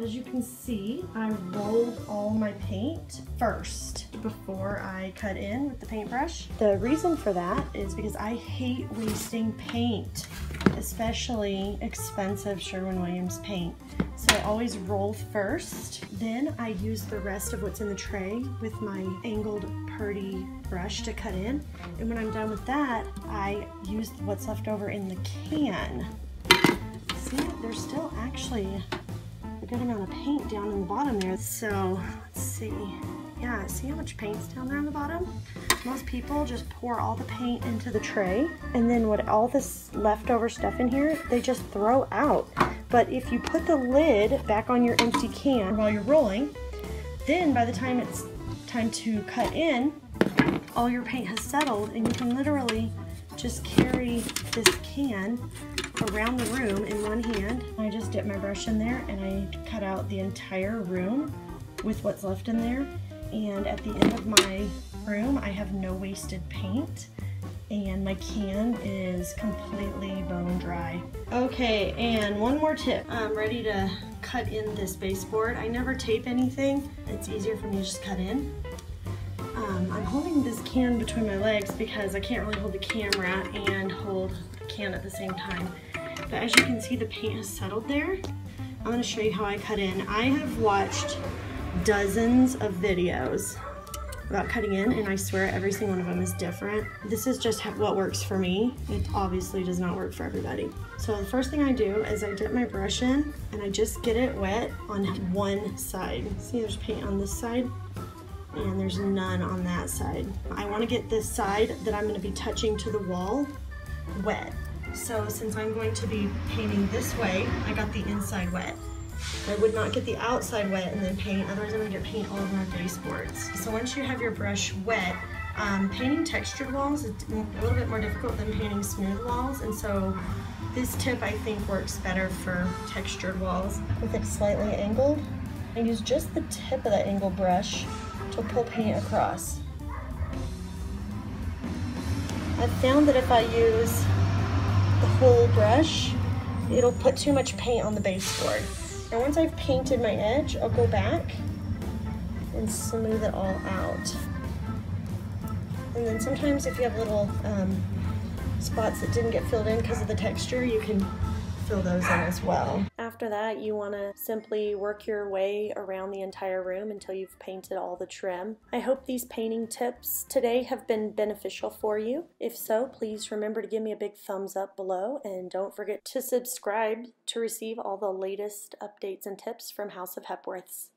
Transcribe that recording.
as you can see, I rolled all my paint first before I cut in with the paintbrush. The reason for that is because I hate wasting paint, especially expensive Sherwin-Williams paint. So I always roll first, then I use the rest of what's in the tray with my angled purdy brush to cut in. And when I'm done with that, I use what's left over in the can. See, there's still actually a good amount of paint down in the bottom there. So let's see. Yeah, see how much paint's down there on the bottom? Most people just pour all the paint into the tray, and then all this leftover stuff in here, they just throw out. But if you put the lid back on your empty can while you're rolling, then by the time it's time to cut in, all your paint has settled, and you can literally just carry this can around the room in one hand. I just dip my brush in there and I cut out the entire room with what's left in there. And at the end of my room, I have no wasted paint, and my can is completely bone dry. Okay, and one more tip. I'm ready to cut in this baseboard. I never tape anything. It's easier for me to just cut in. I'm holding this can between my legs because I can't really hold the camera and hold the can at the same time. But as you can see, the paint has settled there. I'm going to show you how I cut in. I have watched dozens of videos about cutting in, and I swear every single one of them is different. This is just what works for me. It obviously does not work for everybody. So the first thing I do is I dip my brush in and I just get it wet on one side. See, there's paint on this side and there's none on that side. I want to get this side that I'm going to be touching to the wall wet. So since I'm going to be painting this way, I got the inside wet. I would not get the outside wet and then paint, otherwise I'm going to get paint all over my baseboards. So once you have your brush wet, painting textured walls is a little bit more difficult than painting smooth walls, and so this tip I think works better for textured walls. With it slightly angled, I use just the tip of that angled brush to pull paint across. I've found that if I use the whole brush, it'll put too much paint on the baseboard. And once I've painted my edge, I'll go back and smooth it all out. And then sometimes if you have little spots that didn't get filled in because of the texture, you can fill those in as well. After that, you want to simply work your way around the entire room until you've painted all the trim. I hope these painting tips today have been beneficial for you. If so, please remember to give me a big thumbs up below, and don't forget to subscribe to receive all the latest updates and tips from House of Hepworths.